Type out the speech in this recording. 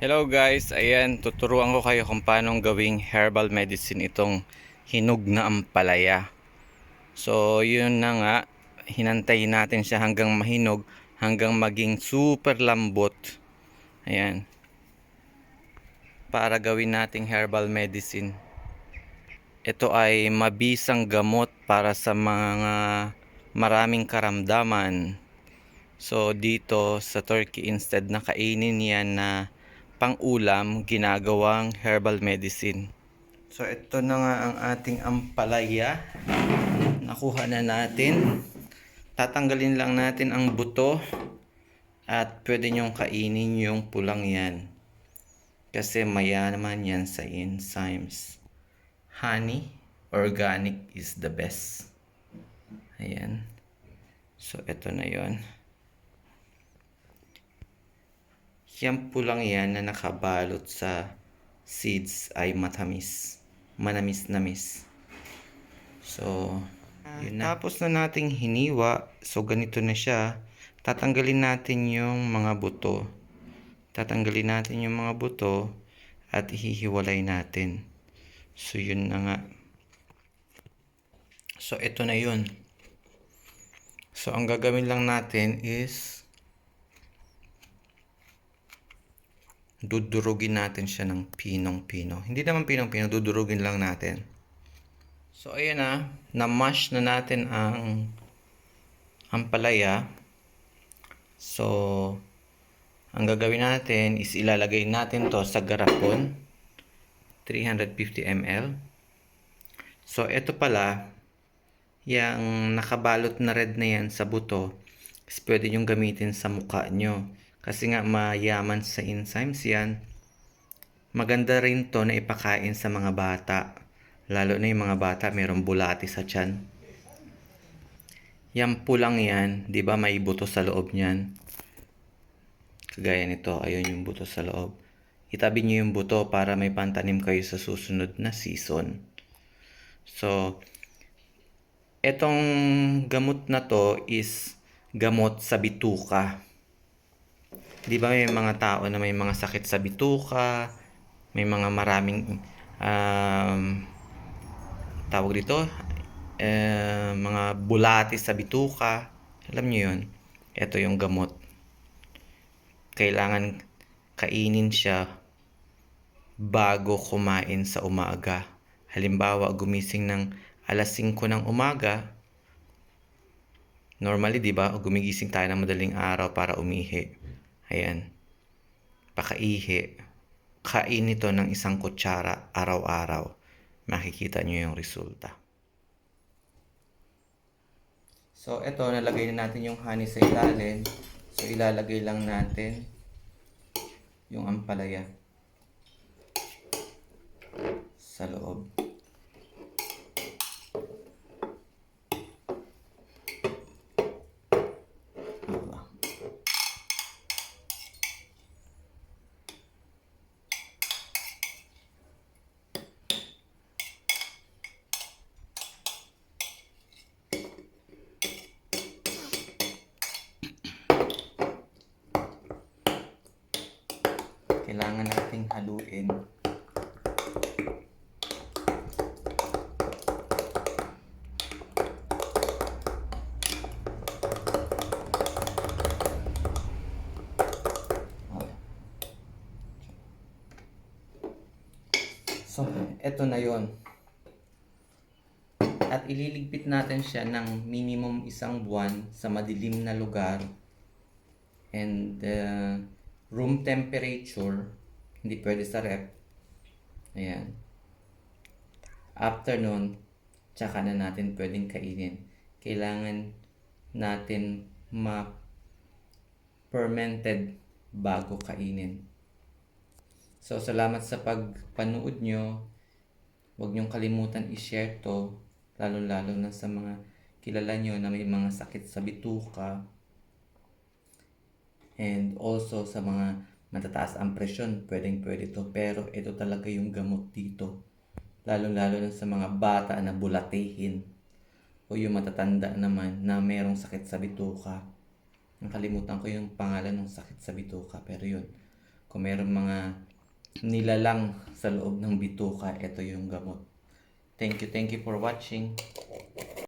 Hello guys, ayan, tuturuan ko kayo kung paano gawing herbal medicine itong hinog na ampalaya. So, yun na nga, hinantayin natin siya hanggang mahinog, hanggang maging super lambot. Ayan, para gawin nating herbal medicine. Ito ay mabisang gamot para sa mga maraming karamdaman. So dito sa turkey, instead na kainin yan na pang-ulam, ginagawang herbal medicine. So ito na nga ang ating ampalaya. Nakuha na natin. Tatanggalin lang natin ang buto at pwede nyong kainin yung pulang yan. Kasi mayaman yan sa enzymes. Honey, organic is the best. Ayan. So ito na yon. Yan pulang yan na nakabalot sa seeds ay matamis. Manamis-namis. So, yun na. Tapos na nating hiniwa. So, ganito na siya. Tatanggalin natin yung mga buto. Tatanggalin natin yung mga buto at hihiwalay natin. So, yun na nga. So, ito na yun. So, ang gagawin lang natin is dudurugin natin siya ng pinong-pino. Hindi naman pinong-pino, dudurugin lang natin. So ayan na-mash na natin ang ampalaya. So ang gagawin natin is ilalagay natin to sa garapon, 350 ml. So ito pala, yung nakabalot na red na yan sa buto, is pwede nyong gamitin sa mukha nyo. Kasi nga mayaman sa enzymes yan. Maganda rin to na ipakain sa mga bata. Lalo na yung mga bata mayroong bulati sa tiyan. Yan pulang yan, di ba may buto sa loob niyan. Kagaya nito, ayun yung buto sa loob. Itabi nyo yung buto para may pantanim kayo sa susunod na season. So, etong gamot na to is gamot sa bituka. Di ba may mga tao na may mga sakit sa bituka, may mga maraming tawag dito, mga bulati sa bituka. Alam niyo yun? Ito yung gamot. Kailangan kainin siya bago kumain sa umaga. Halimbawa, gumising ng alas 5 ng umaga. Normally, di ba, gumigising tayo ng madaling araw para umihi. Ayan. Pakaihi. Kain ito ng 1 kutsara araw-araw. Makikita nyo yung resulta. So, ito, nalagay na natin yung honey sa ilalim. So, ilalagay lang natin yung ampalaya sa loob. Kailangan nating haluin. So, eto na yon. At ililigpit natin siya ng minimum 1 buwan sa madilim na lugar and room temperature, hindi pwede sa ref. Ayan. After nun, tsaka na natin pwedeng kainin. Kailangan natin ma-fermented bago kainin. So, salamat sa pagpanood nyo. Huwag nyong kalimutan i-share to, lalo-lalo na sa mga kilala nyo na may mga sakit sa bituka. And also sa mga matataas ang presyon, pwede to. Pero ito talaga yung gamot dito. Lalo-lalo na sa mga bata na bulatehin. O yung matatanda naman na merong sakit sa bituka. Nakalimutan ko yung pangalan ng sakit sa bituka. Pero yun. Kung meron mga nilalang sa loob ng bituka, ito yung gamot. Thank you for watching.